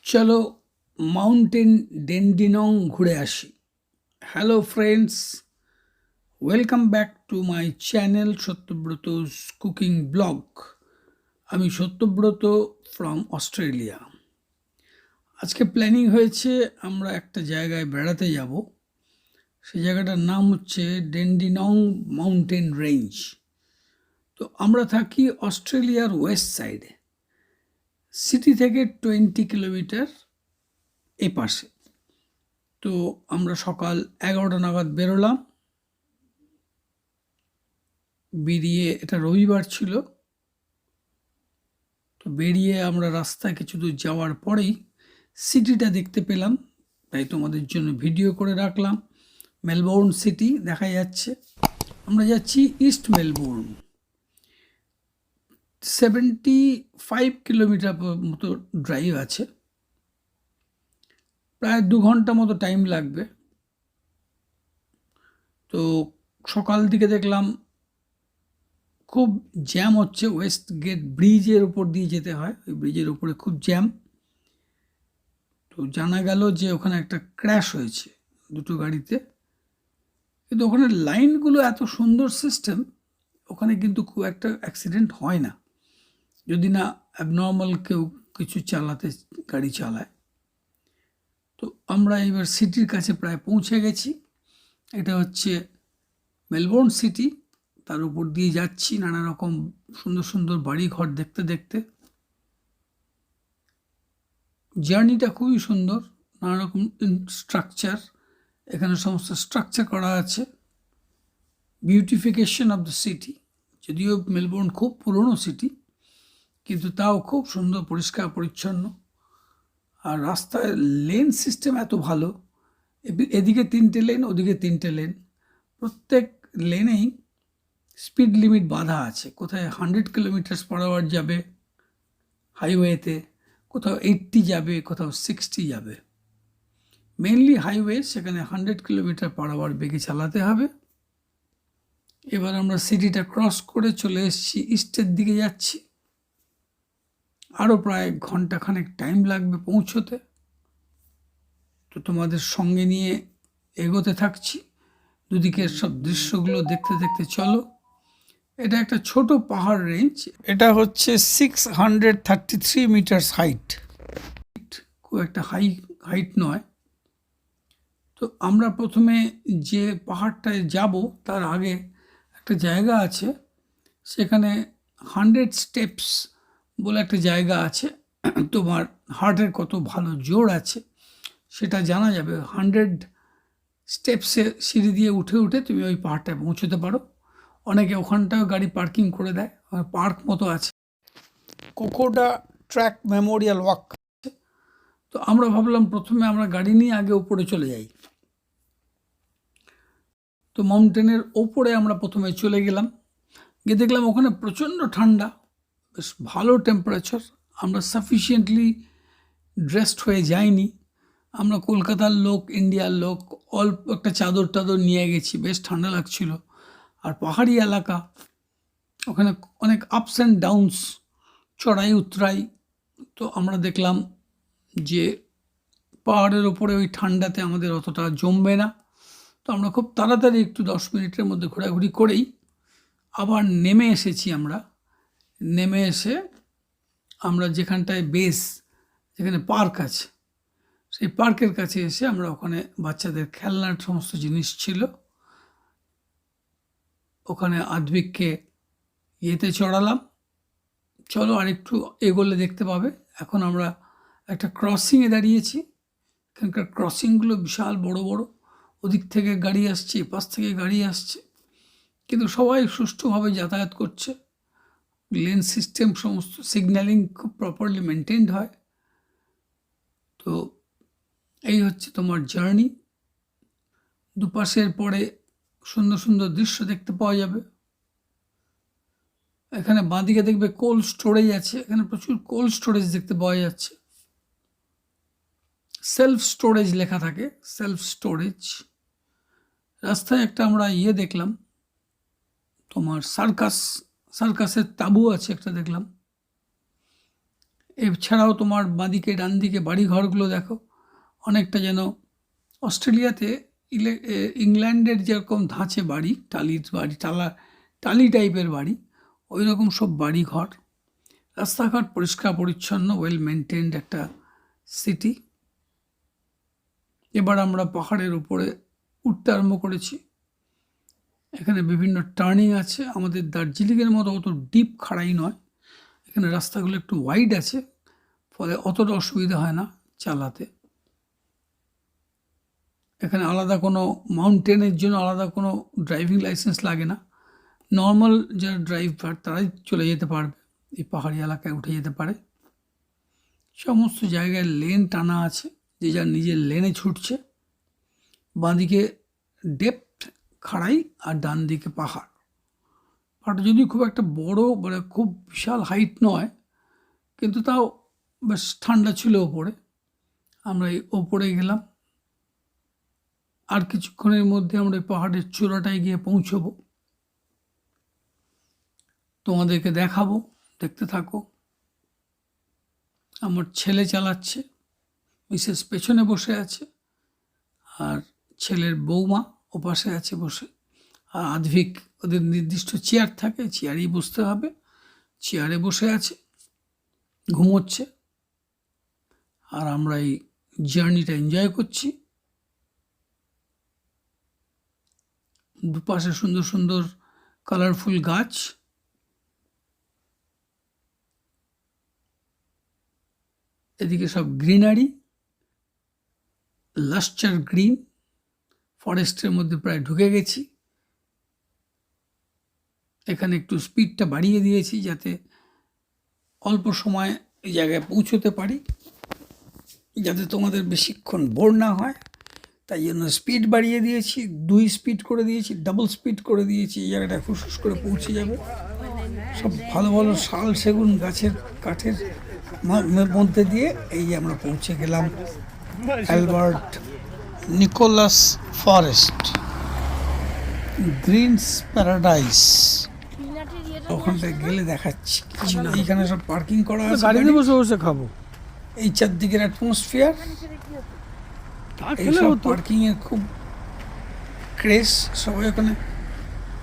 চলো mountain Dandenong ঘুরে আসি। Hello friends, welcome back to my channel Satyabrata's cooking blog. আমি সত্যব্রত ফ্রম অস্ট্রেলিয়া। আজকে প্ল্যানিং হয়েছে আমরা একটা জায়গায় বেড়াতে যাব। সেই জায়গাটার নাম হচ্ছে ডেন্ডিনং মাউন্টেন রেঞ্জ। তো আমরা থাকি অস্ট্রেলিয়ার ওয়েস্ট সাইডে, সিটি থেকে 20 কিলোমিটার এপাশে। তো আমরা সকাল 11টা নাগাদ বেরোলাম। বেরিয়ে, এটা রবিবার ছিল, তো বেরিয়ে আমরা রাস্তায় কিছু দূর যাওয়ার পরেই সিটিটা দেখতে পেলাম, তাই তোমাদের জন্য ভিডিও করে রাখলাম। মেলবোর্ন সিটি দেখা যাচ্ছে। আমরা যাচ্ছি ইস্ট মেলবোর্ন। 75 কিলোমিটার মতো ড্রাইভ আছে, প্রায় 2 ঘন্টা মতো টাইম লাগবে। তো সকাল দিকে দেখলাম খুব জ্যাম হচ্ছে। ওয়েস্ট গেট ব্রিজের উপর দিয়ে যেতে হয়, ওই ব্রিজের উপরে খুব জ্যাম। তো জানা গেল যে ওখানে একটা ক্র্যাশ হয়েছে দুটো গাড়িতে। কিন্তু ওখানে লাইনগুলো এত সুন্দর সিস্টেম, ওখানে কিন্তু খুব একটা অ্যাক্সিডেন্ট হয় না, যদি না অ্যাবনর্মাল কেউ কিছু গাড়ি চালায়। তো আমরা এবার সিটির কাছে প্রায় পৌঁছে গেছি। এটা হচ্ছে মেলবোর্ন সিটি, তার উপর দিয়ে যাচ্ছি নানা রকম সুন্দর সুন্দর বাড়ি ঘর দেখতে দেখতে। জার্নিটা খুবই সুন্দর, নানা রকম স্ট্রাকচার, এখানে সমস্ত স্ট্রাকচার করা আছে। বিউটিফিকেশন অফ দ্য সিটি, যদিও মেলবোর্ন খুব পুরনো সিটি, কিন্তু তাও খুব সুন্দর, পরিষ্কার পরিচ্ছন্ন। আর রাস্তায় লেন সিস্টেম এত ভালো, এদিকে 3টে লেন, ওদিকে 3টে লেন, প্রত্যেক লেনেই স্পিড লিমিট বাঁধা আছে। কোথায় 100 কিলোমিটার/আওয়ার যাবে হাইওয়েতে, কোথাও 80 যাবে, কোথাও 60 যাবে। মেনলি হাইওয়ে, সেখানে 100 কিলোমিটার/আওয়ার বেগে চালাতে হবে। এবার আমরা সিটিটা ক্রস করে চলে এসেছি, ইস্টের দিকে যাচ্ছি। আরও প্রায় ঘন্টাখানেক টাইম লাগবে পৌঁছোতে। তো তোমাদের সঙ্গে নিয়ে এগোতে থাকছি, দুদিকের সব দৃশ্যগুলো দেখতে দেখতে চলো। এটা একটা ছোট পাহাড় রেঞ্জ, এটা হচ্ছে 633 মিটার্স হাইট, খুব একটা হাইট নয়। তো আমরা প্রথমে যে পাহাড়টায় যাব তার আগে একটা জায়গা আছে, সেখানে 100 স্টেপস বলে একটা জায়গা আছে। তোমার হার্টের কত ভালো জোর আছে সেটা জানা যাবে। 100 স্টেপসে সিঁড়ি দিয়ে উঠে উঠে তুমি ওই পাহাড়টায় পৌঁছতে পারো। অনেকে ওখানটায় গাড়ি পার্কিং করে দেয়, পার্ক মতো আছে। কোকোডা ট্র্যাক মেমোরিয়াল ওয়াক। তো আমরা ভাবলাম প্রথমে আমরা গাড়ি নিয়ে আগে উপরে চলে যাই। তো মাউন্টেনের ওপরে আমরা প্রথমে চলে গেলাম, গিয়ে দেখলাম ওখানে প্রচণ্ড ঠান্ডা, বেশ ভালো টেম্পারেচার। আমরা সাফিসিয়েন্টলি ড্রেসড হয়ে যাইনি। আমরা কলকাতার লোক, ইন্ডিয়ার লোক, অল্প একটা চাদর টাদর নিয়ে গেছি, বেশ ঠান্ডা লাগছিল। আর পাহাড়ি এলাকা, ওখানে অনেক আপস অ্যান্ড ডাউনস, চড়াই উতরাই। তো আমরা দেখলাম যে পাহাড়ের ওপরে ওই ঠান্ডাতে আমাদের অতটা জমবে না। তো আমরা খুব তাড়াতাড়ি একটু 10 মিনিটের মধ্যে ঘোরাঘুরি করেই আবার নেমে এসেছি। আমরা নেমে এসে আমরা যেখানটায় যেখানে পার্ক আছে, সেই পার্কের কাছে এসে আমরা ওখানে বাচ্চাদের খেলনার সমস্ত জিনিস ছিল, ওখানে আদ্বিককে ইয়েতে চড়ালাম। চলো আর একটু এগোলে দেখতে পাবে। এখন আমরা একটা ক্রসিংয়ে দাঁড়িয়েছি। এখানকার ক্রসিংগুলো বিশাল বড় বড়, ওদিক থেকে গাড়ি আসছে, এপাশ থেকে গাড়ি আসছে, কিন্তু সবাই সুষ্ঠুভাবে যাতায়াত করছে। লেন সিস্টেম, সমস্ত সিগন্যালিং খুব প্রপারলি মেনটেনড হয়। তো এই হচ্ছে তোমার জার্নি। দুপাশের পরে সুন্দর সুন্দর দৃশ্য দেখতে পাওয়া যাবে। এখানে বাঁদিকে দেখবে কোল্ড স্টোরেজ আছে, এখানে প্রচুর কোল্ড স্টোরেজ দেখতে পাওয়া যাচ্ছে। সেলফ স্টোরেজ লেখা থাকে, সেলফ স্টোরেজ। রাস্তায় একটা আমরা দেখলাম, তোমার সার্কাসের তাঁবু আছে একটা দেখলাম। এছাড়াও তোমার বাঁদিকে ডান দিকে বাড়িঘরগুলো দেখো, অনেকটা যেন অস্ট্রেলিয়াতে ইংল্যান্ডের যেরকম ধাঁচে বাড়ি, টালির বাড়ি, টালি টাইপের বাড়ি, ওই রকম সব বাড়িঘর। রাস্তাঘাট পরিষ্কার পরিচ্ছন্ন, ওয়েল মেনটেন্ড একটা সিটি। এবার আমরা পাহাড়ের উপরে উঠতে আরম্ভ করেছি। এখানে বিভিন্ন টার্নিং আছে, আমাদের দার্জিলিংয়ের মতো অত ডিপ খাড়াই নয়, এখানে রাস্তাগুলো একটু ওয়াইড আছে, ফলে অতটা অসুবিধা হয় না চালাতে। এখানে আলাদা কোনো মাউন্টেনের জন্য আলাদা কোনো ড্রাইভিং লাইসেন্স লাগে না, নর্মাল যারা ড্রাইভার তারাই চলে যেতে পারবে, এই পাহাড়ি এলাকায় উঠে যেতে পারে। সমস্ত জায়গায় লেন টানা আছে, যে যার নিজের লেনে ছুটছে। বাঁদিকে ডেপথ খাড়াই আর ডান দিকে পাহাড়। পাহাড়টা যদি খুব একটা বড়, মানে খুব বিশাল হাইট নয়, কিন্তু তাও বেশ ঠান্ডা ছিল ওপরে। আমরা এই ওপরে গেলাম, আর কিছুক্ষণের মধ্যে আমরা এই পাহাড়ের চূড়াটায় গিয়ে পৌঁছবো, তোমাদেরকে দেখাবো, দেখতে থাকো। আমার ছেলে চালাচ্ছে, মিসেস পেছনে বসে আছে, আর ছেলের বৌমা ওপাশে আছে বসে। আর আধভিক ওদের নির্দিষ্ট চেয়ার থাকে, চেয়ারেই বসতে হবে, চেয়ারে বসে আছে, ঘুমোচ্ছে। আর আমরা এই জার্নিটা এনজয় করছি। দুপাশে সুন্দর সুন্দর কালারফুল গাছ, এদিকে সব গ্রিনারি, লাস্টার গ্রিন। ফরেস্টের মধ্যে প্রায় ঢুকে গেছি। এখানে একটু স্পিডটা বাড়িয়ে দিয়েছি যাতে অল্প সময় এই জায়গায় পৌঁছতে পারি, যাতে তোমাদের বেশিক্ষণ বোর না হয়, তাই জন্য স্পিড বাড়িয়ে দিয়েছি, 2 স্পিড করে দিয়েছি, ডাবল স্পিড করে দিয়েছি। এই জায়গাটায় ফুসফুস করে পৌঁছে যাবে। সব ভালো ভালো শাল সেগুন গাছের কাঠের মধ্যে দিয়ে এই যে আমরা পৌঁছে গেলাম Albert Nicholas Forest, Greens Paradise. ওখানটায় গেলে দেখাচ্ছি। এইখানে সব পার্কিং করা আছে, গাড়িতে বসে বসে খাবো। এই চারদিকের অ্যাটমসফিয়ার, এইসব পার্কিংয়ের খুব ক্রেজ। সবাই ওখানে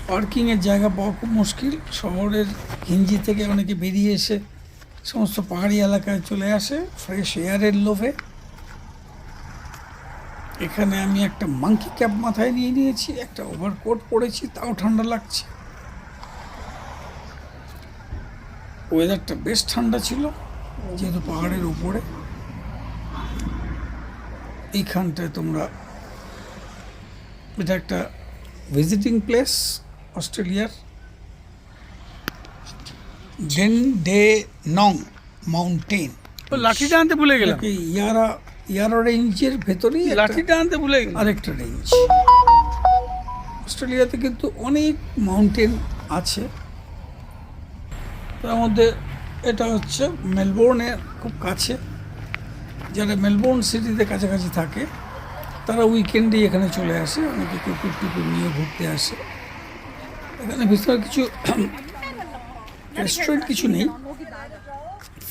পার্কিংয়ের জায়গা পাওয়া খুব মুশকিল। শহরের ঘিঞ্জি থেকে অনেকে বেরিয়ে এসে সমস্ত পাহাড়ি এলাকায় চলে আসে ফ্রেশ এয়ারের লোভে। এখানে আমি একটা মাঙ্কি ক্যাপ মাথায় নিয়ে নিয়েছি, একটা ওভারকোট পরেছি, তাও ঠান্ডা লাগছে। ওয়েদারটা বেশ ঠান্ডা ছিল যেহেতু পাহাড়ের উপরে। এইখানটায় তোমরা, এটা একটা ভিজিটিং প্লেস অস্ট্রেলিয়ার, ড্যান্ডেনং মাউন্টেন। লাঠিটা আনতে ভুলে গেলাম। ইয়ারা রেঞ্জের ভেতরেই লাঠিটা আনতে ভুলে গেলাম, আরেকটা রেঞ্জ। অস্ট্রেলিয়াতে কিন্তু অনেক মাউন্টেন আছে, তার মধ্যে এটা হচ্ছে মেলবোর্নের খুব কাছে। যারা মেলবোর্ন সিটিতে কাছাকাছি থাকে তারা উইকেন্ডেই এখানে চলে আসে, অনেকে কুকুর টুকুর নিয়ে ঘুরতে আসে। এখানে ভিতরে কিছু রেস্টুরেন্ট কিছু নেই,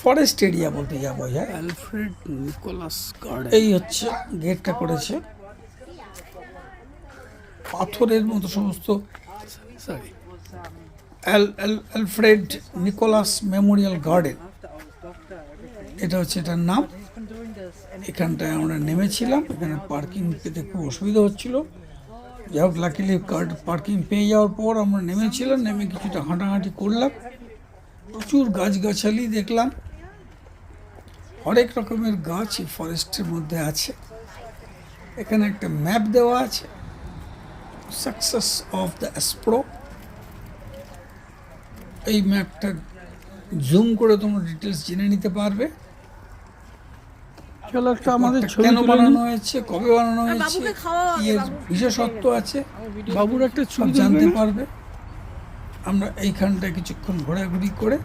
ফরেস্ট এরিয়া বলতে যা বোঝায়। অ্যালফ্রেড নিকোলাস গার্ডেন, এই হচ্ছে গেটটা করেছে পাথরের মতো সমস্ত। Sorry, Alfred Nicholas Memorial Garden, এটা হচ্ছে এটার নাম। এখানটায় আমরা নেমেছিলাম, এখানে পার্কিং পেতে খুব অসুবিধা হচ্ছিল। যাই হোক, লাকিলি পার্কিং পেয়ে যাওয়ার পর আমরা নেমেছিলাম, নেমে কিছুটা হাঁটাহাঁটি করলাম। প্রচুর গাছগাছালি দেখলাম, হরেক রকমের গাছ এই ফরেস্টের মধ্যে আছে। এখানে একটা ম্যাপ দেওয়া আছে, সাকসেস অফ দ্য এক্সপ্লো। এই ম্যাপটা জুম করে তোমরা ডিটেলস জেনে নিতে পারবে। আমাদের কেন বানানো হয়েছে, কবে বানানো হয়েছে, এর বিশেষত্ব আছে, বাবুর একটা ছবি জানতে পারবে। আমরা এইখানটায় কিছুক্ষণ ঘোরাঘুরি করে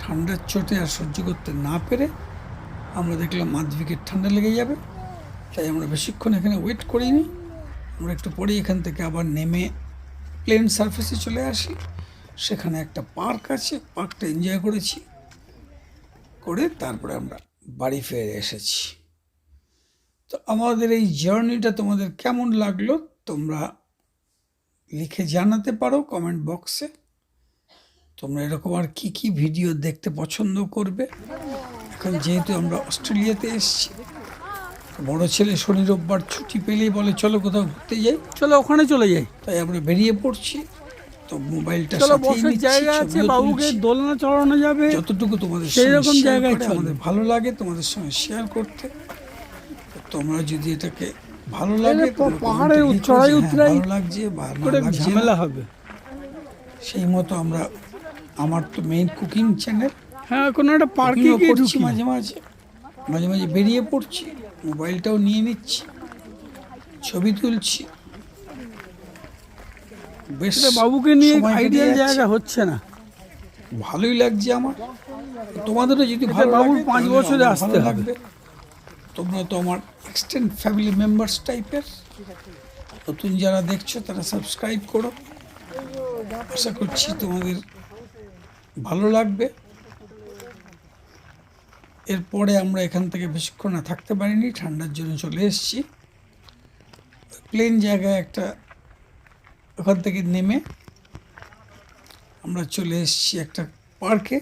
ঠান্ডার চোটে আর সহ্য করতে না পেরে আমরা দেখলাম মাধ্যমিকের ঠান্ডা লেগে যাবে, তাই আমরা বেশিক্ষণ এখানে ওয়েট করিনি। আমরা একটু পরে এখান থেকে আবার নেমে প্লেন সারফেসে চলে আসি। সেখানে একটা পার্ক আছে, পার্কটা এনজয় করেছি। করে তারপরে আমরা বাড়ি ফিরে এসেছি। তো আমাদের এই জার্নিটা তোমাদের কেমন লাগলো তোমরা লিখে জানাতে পারো কমেন্ট বক্সে। তোমরা এরকম আর কি কি ভিডিও দেখতে পছন্দ করবে। এখন যেহেতু আমরা অস্ট্রেলিয়াতে এসেছি, বড় ছেলে শনি রোববার ছুটি পেলেই বলে চলো কোথাও ঘুরতে যাই, চলো ওখানে চলে যাই। তাই আমরা বেরিয়ে পড়ছি। তো মোবাইলটা চলো সাথেই বসার নিচ্ছি, জায়গা আছে, ছবিও বাবুকে তুলছি। দোলনা চড়ানো যাবে, যতটুকু তোমাদের সেই সঙ্গে রকম শেয়ার জায়গায় করে চলো। আমাদের ভালো লাগে তোমাদের সঙ্গে শেয়ার করতে। তো তোমরা যদি এটাকে ভালো লাগে তোমরা পাহাড়ের কমেন্টে লিখো চড়াই যে হ্যাঁ, উতরাই ভালো লাগছে বা না করে লাগছে ঝামেলা না। হবে। সেই মতো আমরা, আমার তো মেইন কুকিং চ্যানেল, হ্যাঁ, কোনো একটা পার্কে কুকিংও গিয়ে করছি ঢুকি। মাঝে মাঝে মাঝে মাঝে বেরিয়ে পড়ছি, মোবাইলটাও নিয়ে নিচ্ছি, ছবি তুলছি। বেশ বাবুকে নিয়ে সময় কেটে আইডিয়াল যাচ্ছে। জায়গা হচ্ছে না। ভালোই লাগছে আমার। তোমাদেরও যদি ভালো বাবুর লাগে 5 তাহলে বছরে আমার আসতে ভালো হবে। লাগবে। তোমরা তো আমার এক্সটেন্ড ফ্যামিলি মেম্বার্স টাইপের। নতুন যারা দেখছো তারা সাবস্ক্রাইব করো। আশা করছি তোমাদের ভালো লাগবে। এরপরে আমরা এখান থেকে বেশিক্ষণ না থাকতে পারিনি, ঠান্ডার জন্য চলে এসেছি। প্লেন জায়গায় একটা, ওখান থেকে নেমে আমরা চলে এসেছি একটা পার্কে।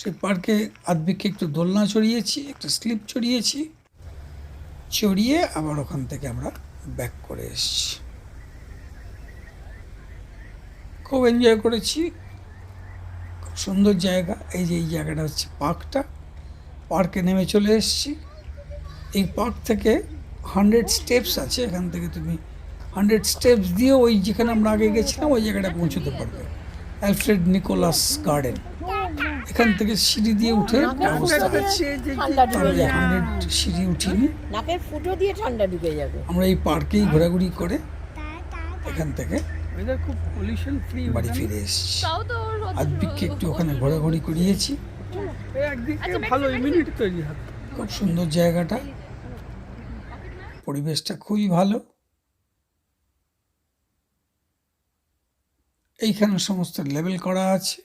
সেই পার্কে আধবিকে একটু দোলনা চড়িয়েছি, একটা স্লিপ চড়িয়েছি, চড়িয়ে আবার ওখান থেকে আমরা ব্যাক করে এসেছি। খুব এনজয় করেছি, খুব সুন্দর জায়গা। এই যে এই জায়গাটা হচ্ছে পার্কটা, পার্কে নেমে চলে এসেছি। এই পার্ক থেকে 100 স্টেপস আছে, এখান থেকে তুমি 100 স্টেপস দিয়ে ওই যেখানে আমরা আগে গেছিলাম ওই জায়গাটা পৌঁছতে পারবে, অ্যালফ্রেড নিকোলাস গার্ডেন। এখান থেকে সিঁড়ি দিয়ে উঠে অবস্থা আছে, ঠান্ডা ঢুকে যাবে, 100 সিঁড়ি উঠিনি। নাকের ফুটো দিয়ে ঠান্ডা ঢুকে যাবে। আমরা এই পার্কেই ঘোরাঘুরি করে এখান থেকে ওয়েদার খুব পলিউশন ফ্রি। বাড়ি ফিরে এসেছি। আধবিককে একটু ওখানে ঘোরাঘুরি করিয়েছি। একদিকে ভালো ইমিউনিটি তৈরি হবে। খুব সুন্দর জায়গাটা, পরিবেশটা খুবই ভালো। এইখানে সমস্ত লেভেল করা আছে।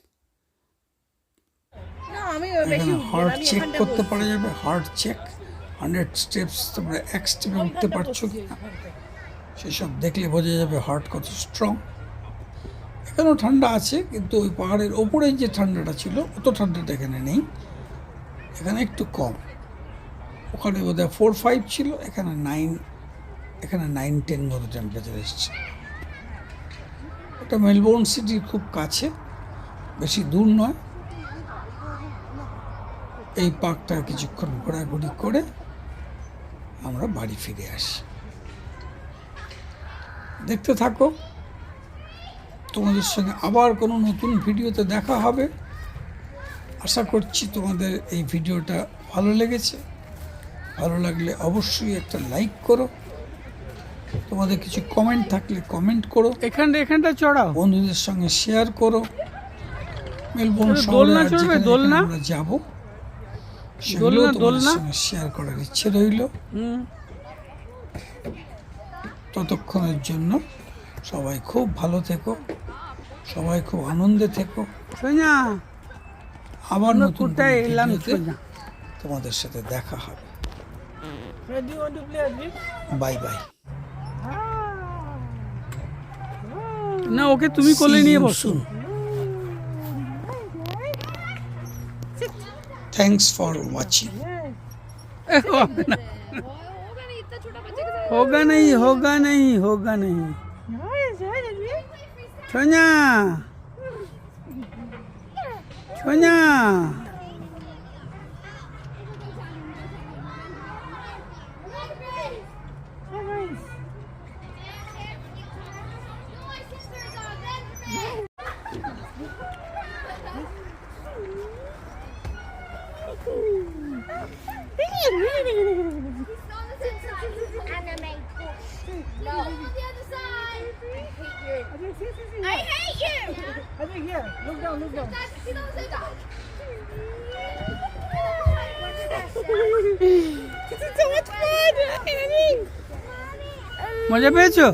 না, আমি এখানে হার্ট চেক করতে পারা যাবে, হার্ট চেক। 100 স্টেপস তোমরা এক স্টেপে উঠতে পারছো কিনা সেসব দেখলে বোঝা যাবে হার্ট কত স্ট্রং। এখানেও ঠান্ডা আছে, কিন্তু ওই পাহাড়ের ওপরে যে ঠান্ডাটা ছিল অত ঠান্ডাটা এখানে নেই, এখানে একটু কম। ওখানে বোধহয় 4-5 ছিল, এখানে 9-10 মতো টেম্পারেচার এসছে। এটা মেলবোর্ন সিটির খুব কাছে, বেশি দূর নয়। এই পার্কটা কিছুক্ষণ ঘোরাঘুরি করে আমরা বাড়ি ফিরে আসি। দেখতে থাকো, তোমাদের সঙ্গে আবার কোনো নতুন ভিডিওতে দেখা হবে। আশা করছি তোমাদের এই ভিডিওটা ভালো লেগেছে। ভালো লাগলে অবশ্যই একটা লাইক করো, তোমাদের কিছু কমেন্ট থাকলে কমেন্ট করো, এখানটা চড়াও, বন্ধুদের সঙ্গে শেয়ার করো। মেলবোর্ন শহরে দোলনা আর চড়বে, যেখানে দোলনা? যেখানে আমরা যাব সেগুলো তোমাদের দোলনা? সঙ্গে শেয়ার করার ইচ্ছে রইল। ততক্ষণের জন্য সবাই খুব ভালো থেকো, সবাই খুব আনন্দে থেকো। সোনা আবার নতুন কোথায় এলাম ভিডিওতে সোনা? তোমাদের সাথে দেখা হবে। Bye bye. না, ওকে তুমি কোলে নিয়ে বসো। Thanks for watching. होगा नहीं, होगा नहीं, होगा नहीं। सोना सोना I hate you! I think here. Look down, look down. This is so much fun! মজা পেয়েছো?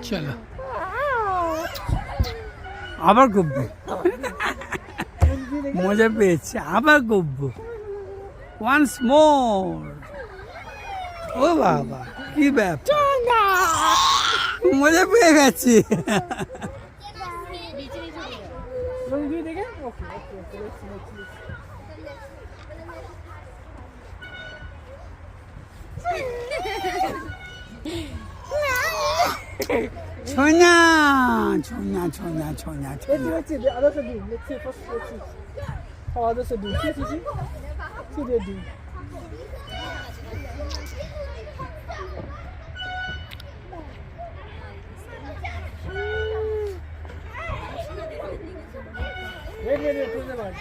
চলো। আবার গব্বু মজা পেয়েছে, আবার গব্বু। Once more. ও বাবা, কি ব্যাপার, মজা পেয়ে গেছি। ছোনা ছোনা ছোনা ছোনা ছোনা। Let's see the others are doing. Let's see first. Let's see how others are doing. See. See they're doing. Wait. Close the bar.